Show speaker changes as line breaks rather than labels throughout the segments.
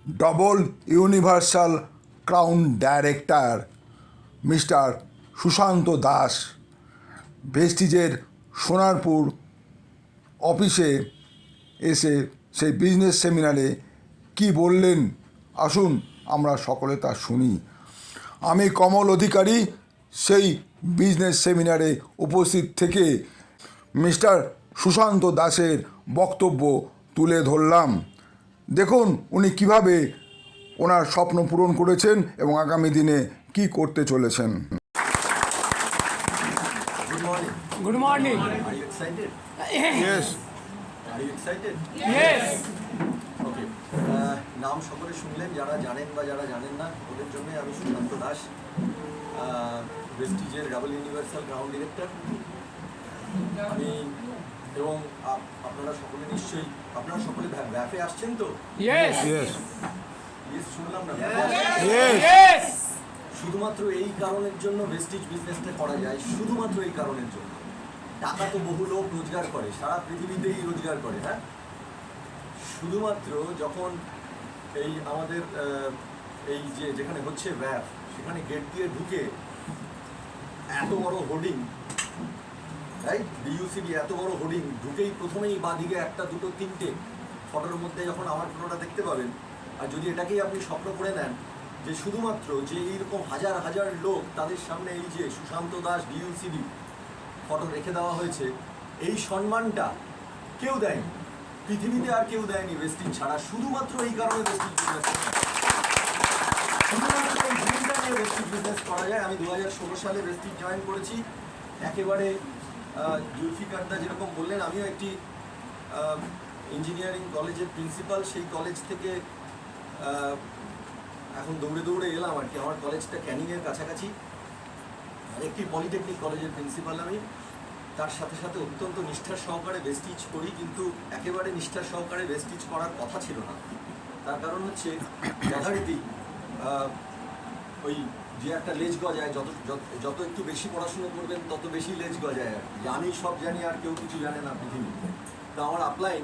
Double universal crown director mister Sushant Das ভেস্টিজের সোনারপুর অফিসে এসে সেই বিজনেস সেমিনারে কি বললেন আসুন আমরা সকলে তা শুনি। আমি কমল অধিকারী সেই বিজনেস সেমিনারে উপস্থিত থেকে মিস্টার সুশান্ত দাসের বক্তব্য তুলে ধরলাম। দেখুন উনি কিভাবে ওনার স্বপ্ন পূরণ করেছেন এবং আগামী দিনে কি করতে চলেছেন।
Good morning.
Good morning.
Are you excited?
Yes.
Are you excited?
Yes.
Okay. নাম সকলে শুনলেন, যারা জানেন বা যারা জানেন না ওদের জন্য আমি সুশান্ত দাস, ভেস্টিজের ডাবল ইউনিভার্সাল গ্রাউন্ড ডিরেক্টর। আমি এবং আপনারা সকলে নিশ্চয়ই আপনারা সকলে ব্যাফে আসছেন তো?
Yes.
Yes.
ইয়েস শুনলাম না?
Yes.
Yes.
শুধুমাত্র এই কারণের জন্য ভেস্টিজ বিজনেসটা করা যায়, শুধুমাত্র এই কারণের জন্য। টাকা তো বহু লোক রোজগার করে, সারা পৃথিবীতেই রোজগার করে, হ্যাঁ। শুধুমাত্র যখন এই আমাদের এই যেখানে হচ্ছে ব্যাপ, সেখানে গেট দিয়ে ঢুকে এত বড় হোর্ডিং, রাইট, বিইউসিবি এত বড় হোর্ডিং, ঢুকেই প্রথমেই বাঁদিকে একটা দুটো তিনটে ফটোর মধ্যে যখন আমার ফটোটা দেখতে পাবেন, আর যদি এটাকেই আপনি স্বপ্ন করে নেন যে শুধুমাত্র যে এইরকম হাজার হাজার লোক তাদের সামনে এই যে সুশান্ত দাস বিইউসিবি ফটো রেখে দেওয়া হয়েছে, এই সম্মানটা কেউ দেয়নি, পৃথিবীতে আর কেউ দেয়নি ভেস্টিজ ছাড়া। শুধুমাত্র এই কারণে ভেস্টিজ বিজনেস, শুধুমাত্র এই ড্রিমটা নিয়ে ভেস্টিজ বিজনেস করা যায়। আমি 2016 সালে ভেস্টিজ জয়েন করেছি। একেবারে জুলফিকারদা যেরকম বললেন, আমিও একটি ইঞ্জিনিয়ারিং কলেজের প্রিন্সিপাল, সেই কলেজ থেকে এখন দৌড়ে দৌড়ে এলাম আর কি। আমার কলেজটা ক্যানিংয়ের কাছাকাছি, একটি পলিটেকনিক কলেজের প্রিন্সিপাল আমি। তার সাথে সাথে অত্যন্ত নিষ্ঠার সহকারে ভেস্টিজ করি, কিন্তু একেবারে নিষ্ঠার সহকারে ভেস্টিজ করার কথা ছিল না। তার কারণ হচ্ছে যথারীতি ওই যে একটা লেজ গজায়, যত একটু বেশি পড়াশুনো করবেন তত বেশি লেজ গজায় আর কি। আমি সব জানি আর কেউ কিছু জানে না পৃথিবীতে। তো আমার আপলাইন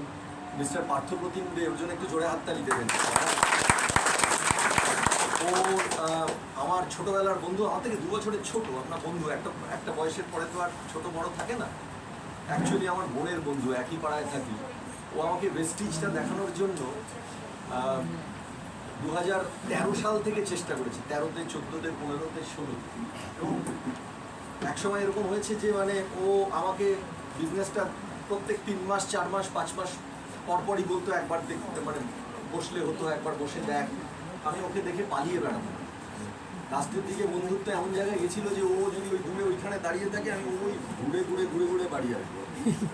মিস্টার পার্থপ্রতিম দে, ওর জন্য একটু জোরে হাততালি দেবেন। ও আমার ছোটোবেলার বন্ধু, আমার থেকে 2 বছরের ছোটো। আপনার বন্ধু একটা বয়সের পরে তো আর ছোটো বড় থাকে না। অ্যাকচুয়ালি আমার বোনের বন্ধু, একই পাড়ায় থাকি। ও আমাকে ভেস্টিজটা দেখানোর জন্য 2013 সাল থেকে চেষ্টা করেছে, 13তে 14তে 15তে 16তে। এবং একসময় এরকম হয়েছে যে মানে ও আমাকে বিজনেসটা প্রত্যেক 3 মাস 4 মাস 5 মাস পরপরই বলতো, একবার দেখতে মানে বসলে হতো, একবার বসে দেখ। আমি ওকে দেখে পালিয়ে বেড়াতাম। লাস্টের দিকে বন্ধুত্ব এমন জায়গায় গেছিলো যে ও যদি ওই দূরে ওইখানে দাঁড়িয়ে থাকে, আমি ওই ঘুরে ঘুরে ঘুরে ঘুরে বাড়ি আসবো,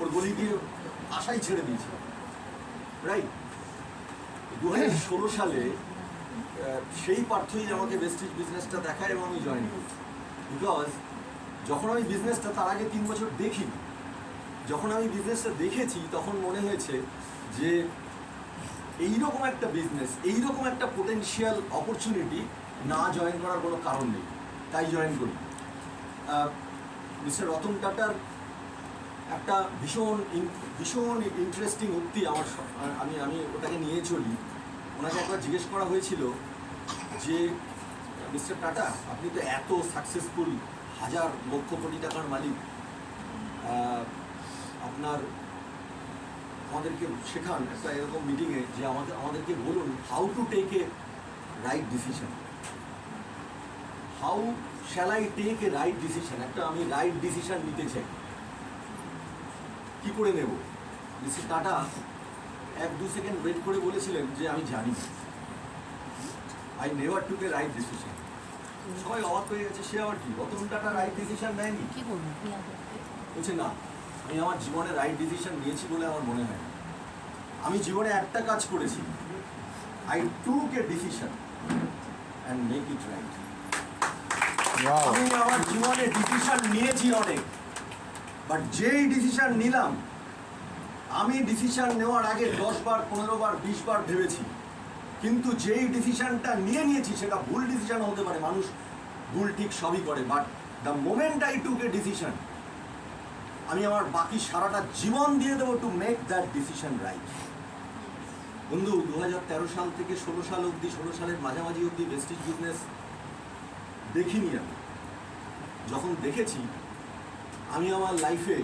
ওর গলি দিয়ে আশাই ছেড়ে দিয়েছি, রাইট। 2016 সালে সেই পার্থই আমাকে ভেস্টিজ বিজনেসটা দেখায় এবং আমি জয়েন করি। বিকজ যখন আমি বিজনেসটা, তার আগে 3 বছর দেখি, যখন আমি বিজনেসটা দেখেছি তখন মনে হয়েছে যে এইরকম একটা বিজনেস, এইরকম একটা পোটেনশিয়াল অপরচুনিটি না জয়েন করার কোনো কারণ নেই, তাই জয়েন করি। মিস্টার রতন টাটার একটা ভীষণ ইন্টারেস্টিং উক্তি আমি ওটাকে নিয়ে চলি। ওনাকে একবার জিজ্ঞেস করা হয়েছিল যে মিস্টার টাটা, আপনি তো এত সাকসেসফুল, হাজার লক্ষ কোটি টাকার মালিক, আপনার আমাদেরকে শেখান একটা এরকম মিটিংয়ে যে আমাদেরকে বলুন how to take a right decision, how shall I take a right decision. একটা আমি রাইট ডিসিশন নিতে চাই, কী করে নেব? মিস্টার টাটা 1-2 সেকেন্ড ওয়েট করে বলেছিলেন যে আমি জানি, I never took A right decision. সবাই অবাক হয়ে গেছে, সে আবার কি, রতন টাটা রাইট ডিসিশন নেয়নি? বলছে না, আমি আমার জীবনে রাইট ডিসিশন নিয়েছি বলে আমার মনে হয় না। আমি জীবনে একটা কাজ করেছি, I took a decision and make it right. আমি আমার জীবনে ডিসিশন নিয়েছি অনেক, বাট যেই ডিসিশন নিলাম, আমি ডিসিশন নেওয়ার আগে 10 বার 15 বার 20 বার ভেবেছি, কিন্তু যেই ডিসিশনটা নিয়েছি সেটা ভুল ডিসিশন হতে পারে, মানুষ ভুল ঠিক সবই করে, but the moment I took a decision, আমি আমার বাকি সারাটা জীবন দিয়ে দেবো to make that decision right. বন্ধু 2013 সাল থেকে 16 সাল অবধি, 16 সালের মাঝামাঝি অবধি ভেস্টিজ বিজনেস দেখিনি আমি। যখন দেখেছি, আমি আমার লাইফে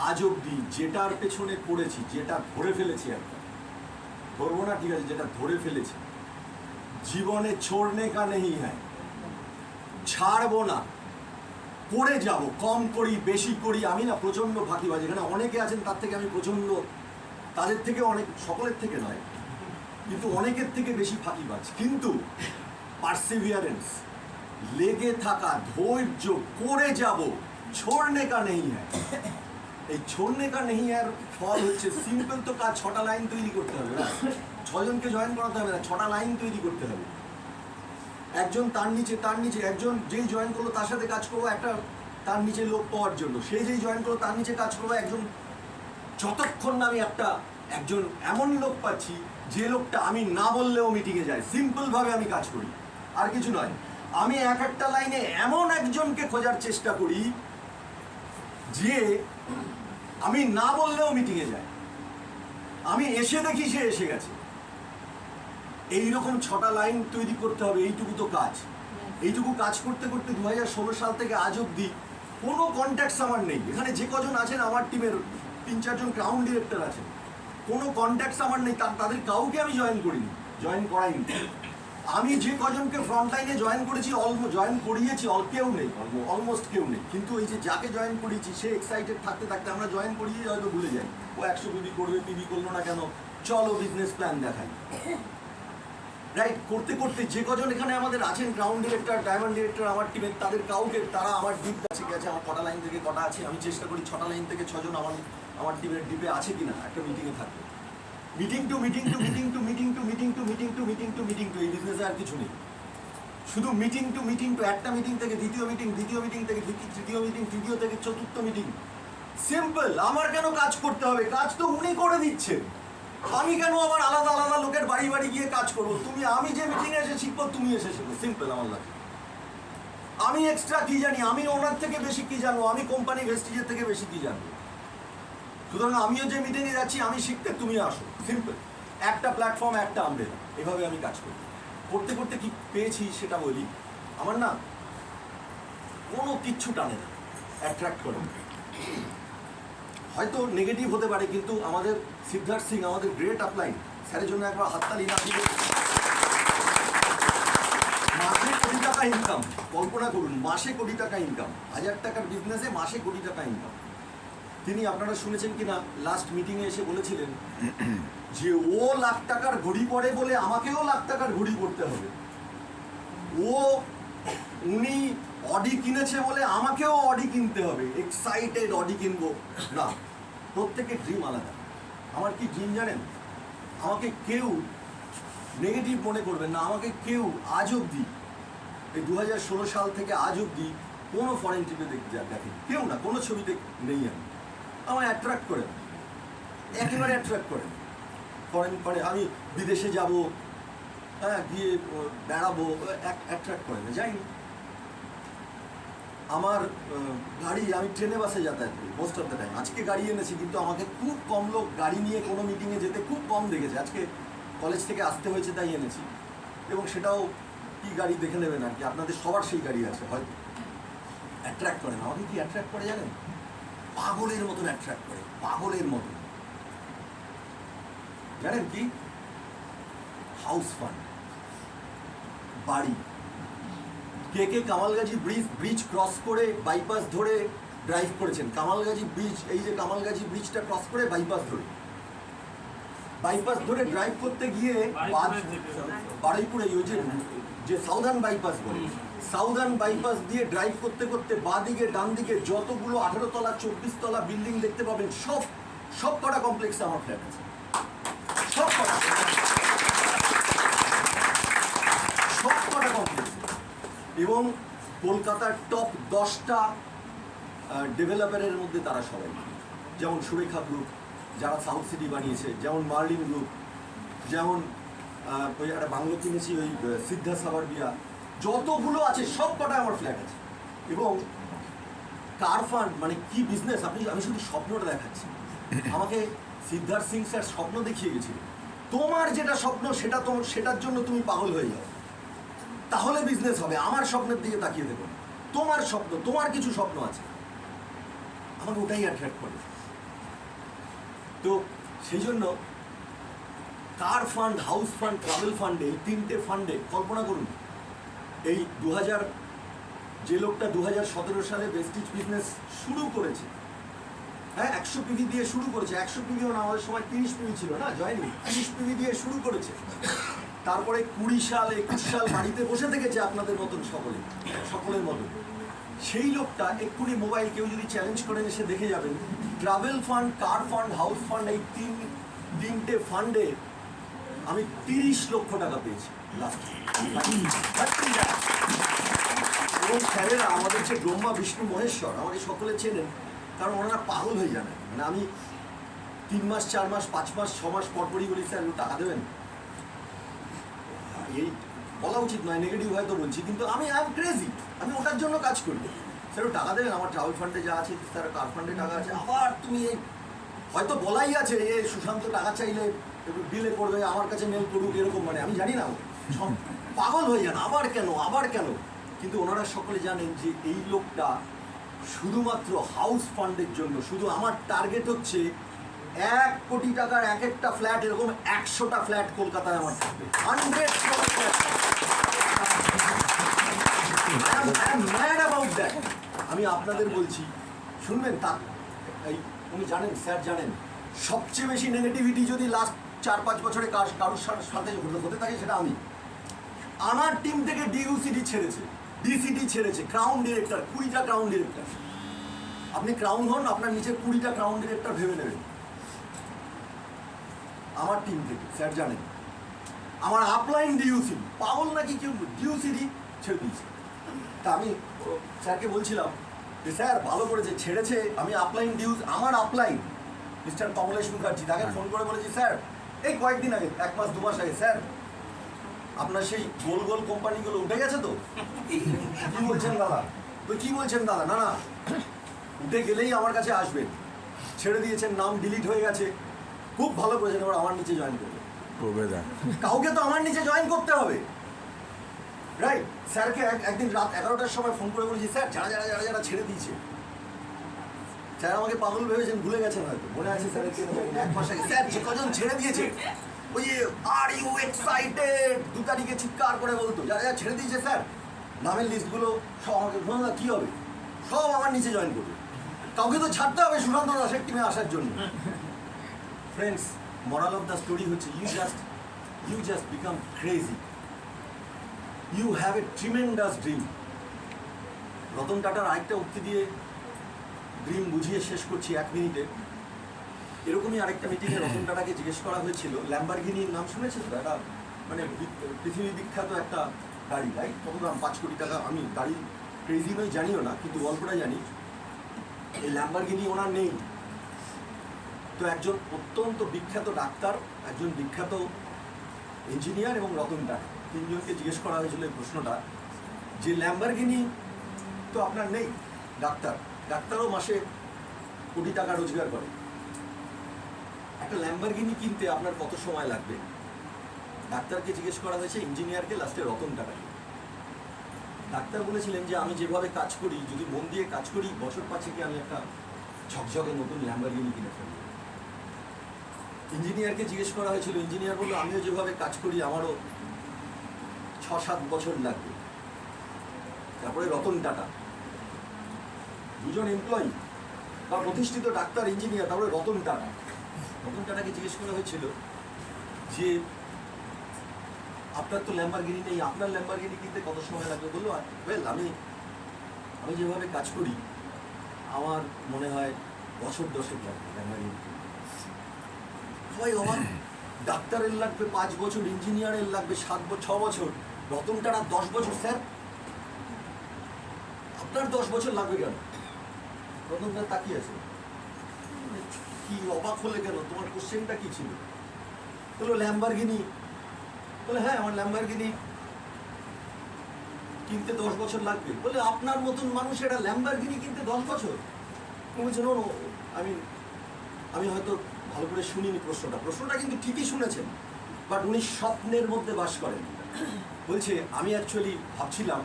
আজ অবধি যেটার পেছনে পড়েছি, যেটা ধরে ফেলেছি, একটা ধরবো না ঠিক আছে, যেটা ধরে ফেলেছি, জীবনে ছোড়নে কা নেই হ্যাঁ, ছাড়বো না, করে যাব, কম করি বেশি করি। আমি না প্রচণ্ড ফাঁকিবাজ, এখানে অনেকে আছেন তার থেকে আমি প্রচণ্ড, তাদের থেকে অনেক, সকলের থেকে নয় কিন্তু অনেকের থেকে বেশি ফাঁকিবাজ। কিন্তু পারসিভিয়ারেন্স, লেগে থাকা, ধৈর্য, করে যাব, ছোড়নে কা নেই হ্যাঁ। এই ছোড়নে কা নেই হ্যাঁ ফল হচ্ছে সিম্পল তো কাজ, 6টা লাইন তৈরি করতে হবে না, 6 জনকে জয়েন করাতে হবে না, 6টা লাইন তৈরি করতে হবে। একজন তার নিচে, একজন যেই জয়েন করলো তার সাথে কাজ করবো একটা তার নিচে লোক পাওয়ার জন্য, সেই যেই জয়েন করলো তার নিচে কাজ করবো একজন, যতক্ষণ না আমি একজন এমন লোক পাচ্ছি যে লোকটা আমি না বললেও মিটিংয়ে যায়। সিম্পলভাবে আমি কাজ করি, আর কিছু নয়। আমি একটা লাইনে এমন একজনকে খোঁজার চেষ্টা করি যে আমি না বললেও মিটিংয়ে যায়, আমি এসে দেখি সে এসে গেছে। এইরকম 6টা লাইন তৈরি করতে হবে, এইটুকু তো কাজ। এইটুকু কাজ করতে করতে 2016 সাল থেকে আজ অবধি কোনো কন্ট্যাক্টস আমার নেই। এখানে যে কজন আছেন আমার টিমের 3-4 জন ক্রাউন ডিরেক্টর আছেন, কোনো কন্ট্যাক্টস আমার নেই, তাদের কাউকে আমি জয়েন করাইনি। আমি যে কজনকে ফ্রন্ট লাইনে জয়েন করেছি, জয়েন করিয়েছি, কেউ নেই, অলমোস্ট কেউ নেই। কিন্তু এই যে যাকে জয়েন করিয়েছি সে এক্সাইটেড থাকতে থাকতে আমরা জয়েন করিয়ে হয়তো ভুলে যাই, ও 100 পিবি করবে, পিবি করলো না কেন, চলো বিজনেস প্ল্যান দেখাই। রাইট, করতে করতে যে কজন এখানে আমাদের আছেন, গ্রাউন্ড ডিরেক্টর, ডায়মন্ড ডিরেক্টর আমার টিমের, তাদের কাউকে, তারা আমার ডিপ কাছে গেছে, আমার কটা লাইন থেকে কটা আছে, আমি চেষ্টা করি 6টা লাইন থেকে 6 জন আমার টিমের ডিপে আছে কিনা একটা মিটিংয়ে থাকবে। মিটিং টু এই বিজনেসে আর কিছু নেই, শুধু মিটিং টু একটা মিটিং থেকে দ্বিতীয় মিটিং থেকে তৃতীয় মিটিং, তৃতীয় থেকে চতুর্থ মিটিং। সিম্পল। আমার কেন কাজ করতে হবে? কাজ তো উনি করে দিচ্ছেন, আমি কেন আবার আলাদা আলাদা লোকের বাড়ি বাড়ি গিয়ে কাজ করবো? আমি যে মিটিংয়ে এসে শিখবো, তুমি এসে শিখবো। সিম্পল আমার লাগে। আমি এক্সট্রা কি জানি? আমি ওনার থেকে বেশি কি জানবো? আমি কোম্পানি ভেস্টিজের থেকে বেশি কি জানবো? সুতরাং আমিও যে মিটিংয়ে যাচ্ছি, আমি শিখতে, তুমি আসো। সিম্পল। একটা প্ল্যাটফর্ম, একটা আমব্রেলা, এভাবে আমি কাজ করি। করতে করতে কি পেয়েছি সেটা বলি। আমার না কোনো কিচ্ছু টানে না, অ্যাট্রাক্ট করে না। হয়তো নেগেটিভ হতে পারে, কিন্তু আমাদের সিদ্ধার্থ সিং, আমাদের গ্রেট আপলাইন স্যারের জন্য একবার হাততালি না দিলে। মাসে কোটি টাকা ইনকাম, কল্পনা করুন, মাসে কোটি টাকা ইনকাম, 1000 টাকার বিজনেসে মাসে কোটি টাকা ইনকাম। তিনি, আপনারা শুনেছেন কিনা, লাস্ট মিটিংয়ে এসে বলেছিলেন যে ও লাখ টাকার ঘড়ি পরে বলে আমাকেও লাখ টাকার ঘড়ি পরতে হবে। উনি অডি কিনেছে বলে আমাকেও অডি কিনতে হবে। এক্সাইটেড, অডি কিনবো না। প্রত্যেকের ড্রিম আলাদা। আমার কি ড্রিম জানেন? আমাকে কেউ নেগেটিভ মনে করবেন না, আমাকে কেউ আজ অবধি, এই 2016 সাল থেকে আজ অবধি কোনো ফরেন ট্রিপে দেখেন, কেউ না, কোনো ছবিতে নেই। আমায় অ্যাট্রাক্ট করেন, একেবারে অ্যাট্রাক্ট করেন। ফরেন আমি বিদেশে যাব, হ্যাঁ, গিয়ে বেড়াবো, অ্যাট্রাক্ট করে না, যাইনি। আমার গাড়ি, আমি ট্রেনে বাসে যাতায়াত করি মোস্ট অফ দ্য টাইম। আজকে গাড়ি এনেছি, কিন্তু আমাকে খুব কম লোক গাড়ি নিয়ে কোনো মিটিংয়ে যেতে খুব কম দেখেছে। আজকে কলেজ থেকে আসতে হয়েছে তাই এনেছি, এবং সেটাও কি গাড়ি দেখে নেবেন আর কি, আপনাদের সবার সেই গাড়ি আছে হয়তো। অ্যাট্রাক্ট করে না। আমাকে কি অ্যাট্রাক্ট করে জানেন? পাগলের মতন অ্যাট্রাক্ট করে, পাগলের মতন। জানেন কি? হাউস ফান্ড, বাড়ি। কে কামালগাজী ব্রিজ ক্রস করে বাইপাস ধরে ড্রাইভ করেছেন? কামালগাজী ব্রিজ, এই যে কামালগাজী ব্রিজটা ক্রস করে বাইপাস ধরে ড্রাইভ করতে গিয়ে বারুইপুরে ওই যে সাউদার্ন বাইপাস বলে, সাউদার্ন বাইপাস দিয়ে ড্রাইভ করতে করতে বাঁদিকে ডান দিকে যতগুলো 18 তলা 24 তলা বিল্ডিং দেখতে পাবেন, সব কটা কমপ্লেক্সে আমার ফ্ল্যাট আছে, সব কটা কমপ্লেক্সে। এবং কলকাতার টপ 10টা ডেভেলপারের মধ্যে তারা সবাই, যেমন সুরেখা গ্রুপ, যারা সাউথ সিটি বানিয়েছে, যেমন মার্লিন গ্রুপ, যেমন ওই একটা বাংলো কিনেছি ওই সিদ্ধা সাবারবিয়া, যতগুলো আছে সব কটায় আমার ফ্ল্যাট আছে। এবং কার ফান্ড মানে কি বিজনেস, আমি শুধু স্বপ্নটা দেখাচ্ছি। আমাকে সিদ্ধার্থ সিং স্যার স্বপ্ন দেখিয়ে গেছিল, তোমার যেটা স্বপ্ন সেটার জন্য তুমি পাগল হয়ে যাও, তাহলে বিজনেস হবে। আমার স্বপ্নের দিকে তাকিয়ে দেখো, তোমার স্বপ্ন, তোমার কিছু স্বপ্ন আছে, আমাকে ওটাই অ্যাট্রাক্ট করে। তো সেই জন্য কার ফান্ড, হাউস ফান্ড, ট্রাভেল ফান্ডে, এই তিনটে ফান্ডে কল্পনা করুন, এই যে লোকটা 2017 সালে ভেস্টিজ বিজনেস শুরু করেছে, হ্যাঁ 100 পিভি দিয়ে শুরু করেছে। 100 পিভিও না, আমাদের সময় 30 পিভি ছিল না, জয়নি 30 পিভি দিয়ে শুরু করেছে। তারপরে 20 সাল 21 সাল বাড়িতে বসে থেকেছে আপনাদের মতন সকলের মতন। সেই লোকটা এক্ষুনি মোবাইল, কেউ যদি চ্যালেঞ্জ করেন এসে দেখে যাবেন, ট্রাভেল ফান্ড, কার ফান্ড, হাউস ফান্ড, এই তিনটে ফান্ডে আমি 30 লক্ষ টাকা পেয়েছি লাস্ট। এবং স্যারেরা আমাদের যে ব্রহ্মা বিষ্ণু মহেশ্বর, আমাকে সকলে চেনেন, কারণ ওনারা পাগল হয়ে যান। মানে আমি 3 মাস 4 মাস 5 মাস 6 মাস পরপরই বলি, স্যার টাকা দেবেন। এই বলা উচিত নয়, নেগেটিভ হয়তো বলছি, কিন্তু আমি আই এম ক্রেজি, আমি ওটার জন্য কাজ করি। স্যার টাকা দেবেন, আমার ট্রাভেল ফান্ডে যা আছে, স্যার কার ফান্ডে টাকা আছে। আবার তুমি হয়তো বলাই আছে এ সুশান্ত টাকা চাইলে একটু ডিলে করবে, আমার কাছে মেল করুক, এরকম, মানে আমি জানি না, পাগল হয়ে যান, আবার কেন। কিন্তু ওনারা সকলে জানেন যে এই লোকটা শুধুমাত্র হাউস ফান্ডের জন্য, শুধু আমার টার্গেট হচ্ছে 1 কোটি টাকার এক একটা ফ্ল্যাট, এরকম 100টা ফ্ল্যাট কলকাতায় আমার থাকবে, 100 ফ্ল্যাট। আমি আপনাদের বলছি, শুনবেন, তা এই উনি জানেন, স্যার জানেন, সবচেয়ে বেশি নেগেটিভিটি যদি লাস্ট 4-5 বছরে কারোর সাথে হতে থাকে, সেটা আমি। আমার টিম থেকে ডিইউসিডি ছেড়েছে, ডিসিডি ছেড়েছে, ক্রাউন ডিরেক্টর, 20টা ক্রাউন ডিরেক্টর। আপনি ক্রাউন হন, আপনার নিচে 20টা ক্রাউন ডিরেক্টর ভেবে নেবেন আমার টিম থেকে, স্যার জানেন। আমার আপলাইন ডিইউসিডি, পাগল নাকি কেউ, ডিইউসিডি ছেড়ে দিয়েছে। তা আমি স্যারকে বলছিলাম যে স্যার ভালো করেছে, ছেড়েছে। আমি আপলাইন আমার আপলাইন মিস্টার কমলেশ মুখার্জি, তাকে ফোন করে বলেছি, স্যার এই কয়েকদিন আগে, 1 মাস 2 মাস আগে, স্যার আপনার সেই গোল গোল কোম্পানিগুলো উঠে গেছে তো? কি বলছেন দাদা? কি বলছেন দাদা? না উঠে গেলেই আমার কাছে আসবেন। ছেড়ে দিয়েছেন, নাম ডিলিট হয়ে গেছে, খুব ভালো করেছেন, এবার আমার নিচে জয়েন করবে। কাউকে তো আমার নিচে জয়েন করতে হবে, রাইট? স্যারকে একদিন রাত 11টার সময় ফোন করে বলেছি, স্যার যারা ছেড়ে দিয়েছে, স্যার আমাকে পাগল ভেবেছেন, ভুলে গেছেন হয়তো, মনে আছে স্যার 1 মাস আগে, স্যার যে কজন ছেড়ে দিয়েছে, ওই আর ইউ এক্সাইটেড 2 তারিখে চিৎকার করে বলতো, যারা ছেড়ে দিয়েছে স্যার, নামের লিস্টগুলো সব আমাকে, কী হবে, সব আমার নিচে জয়েন করবে। কাউকে তো ছাড়তে হবে সুশান্ত দাসের টিমে আসার জন্য। Friends, moral of the story হচ্ছে, you just become crazy. You have a tremendous dream. Ratan টাটার আরেকটা উক্তি দিয়ে ড্রিম বুঝিয়ে শেষ করছি 1 মিনিটে। এরকমই আরেকটা মিটিংয়ে রতন টাটাকে জিজ্ঞেস করা হয়েছিল, ল্যাম্বরগিনির নাম শুনেছেন তো? একটা মানে পৃথিবী বিখ্যাত একটা গাড়ি, রাইট? কত দাম? 5 কোটি টাকা। আমি গাড়ি ক্রেজি নই, জানিও না, কিন্তু গল্পটা জানি। এই ল্যাম্বরগিনি ওনার নেই। তো একজন অত্যন্ত বিখ্যাত ডাক্তার, একজন বিখ্যাত ইঞ্জিনিয়ার এবং রতন টাটা, 3 জনকে জিজ্ঞেস করা হয়েছিল এই প্রশ্নটা, যে ল্যাম্বরগিনি তো আপনার নেই, ডাক্তারও মাসে কোটি টাকা রোজগার করে, একটা ল্যাম্বরগিনি কিনতে আপনার কত সময় লাগবে? ডাক্তারকে জিজ্ঞেস করা হয়েছে, ইঞ্জিনিয়ারকে, লাস্টে রতন টাটাকে। ডাক্তার বলেছিলেন যে আমি যেভাবে কাজ করি, যদি মন দিয়ে কাজ করি, বছর 5 আমি একটা ঝকঝকে নতুন ল্যাম্বরগিনি কিনে ফেলব। ইঞ্জিনিয়ারকে জিজ্ঞেস করা হয়েছিল, ইঞ্জিনিয়ার বললো আমিও যেভাবে কাজ করি আমারও 6-7 বছর লাগবে। তারপরে রতন টাটা, 2 জন এমপ্লয়ি বা প্রতিষ্ঠিত ডাক্তার, ইঞ্জিনিয়ার, তারপরে রতন টাটাকে জিজ্ঞেস করা হয়েছিল যে আপনার তো ল্যাম্বরগিনি নেই, আপনার ল্যাম্বরগিনি কিনতে কত সময় লাগবে? বললো ওয়েল, আমি যেভাবে কাজ করি আমার মনে হয় বছর 10 লাগবে ল্যাম্বরগিনি। সবাই অবাক, ডাক্তারের লাগবে 5 বছর, ইঞ্জিনিয়ারের লাগবে 6 বছর, রতন টাটার 10 বছর। স্যার আপনার 10 বছর লাগবে কেন? রতন টাটা তাকিয়ে আছে, কি অবাক হলে কেন, তোমার কোশ্চেনটা কি ছিল? বললো ল্যাম্বরগিনি। বলে হ্যাঁ, আমার ল্যাম্বরগিনি কিনতে 10 বছর লাগবে। বলে আপনার মতন মানুষ এটা ল্যাম্বরগিনি কিনতে 10 বছর? বলছে নো, আমি হয়তো ভালো করে শুনিনি প্রশ্নটা কিন্তু ঠিকই শুনেছেন। বাট উনি স্বপ্নের মধ্যে বাস করেন। বলছে আমি অ্যাকচুয়ালি ভাবছিলাম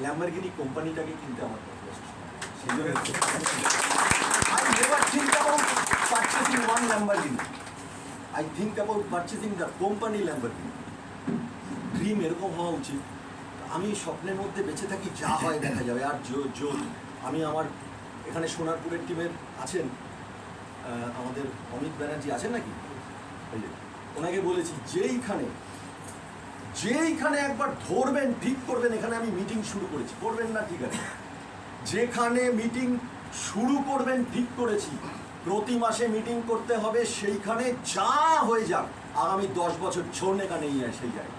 ল্যাম্বরগিনি কোম্পানিটাকে কিনতে আমার পছন্দ। সেই জন্য I never think about purchasing one Lamborghini. I think about purchasing the company Lamborghini. Dream এরকম হওয়া উচিত। আমি স্বপ্নের মধ্যে বেঁচে থাকি, যা হয় দেখা যাবে। আর আমি আমার এখানে সোনারপুরের টিমের আছেন আমাদের অমিত ব্যানার্জি আছেন নাকি, ওনাকে বলেছি যেইখানে একবার ধরবেন ঠিক করবেন, এখানে আমি মিটিং শুরু করেছি, করবেন না ঠিক আছে, যেখানে মিটিং শুরু করবেন ঠিক করেছি, প্রতি মাসে মিটিং করতে হবে, সেইখানে যা হয়ে যাক আগামী 10 বছর ছোড়নে কানে সেই জায়গায়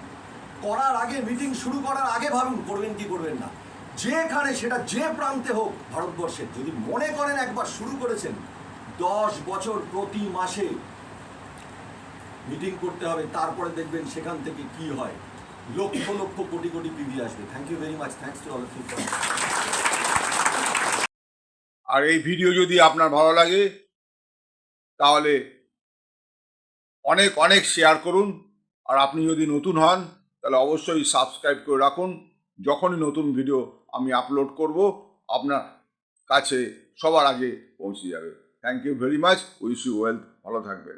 করার আগে, মিটিং শুরু করার আগে ভাবুন করবেন কি করবেন না। যেখানে সেটা যে প্রান্তে হোক ভারতবর্ষের, যদি মনে করেন একবার শুরু করেছেন 10 বছর প্রতি মাসে মিটিং করতে হবে, তারপরে দেখবেন সেখান থেকে কি হয়, লক্ষ লক্ষ কোটি কোটি পিভি আসবে। Thank you very much, thanks to all of you.
আর এই ভিডিও যদি আপনার ভালো লাগে তাহলে অনেক অনেক শেয়ার করুন। আর আপনি যদি নতুন হন তাহলে অবশ্যই সাবস্ক্রাইব করে রাখুন। যখনই নতুন ভিডিও আমি আপলোড করব আপনার কাছে সবার আগে পৌঁছে যাবে। Thank you very much, wish you wealth, ভালো থাকবেন।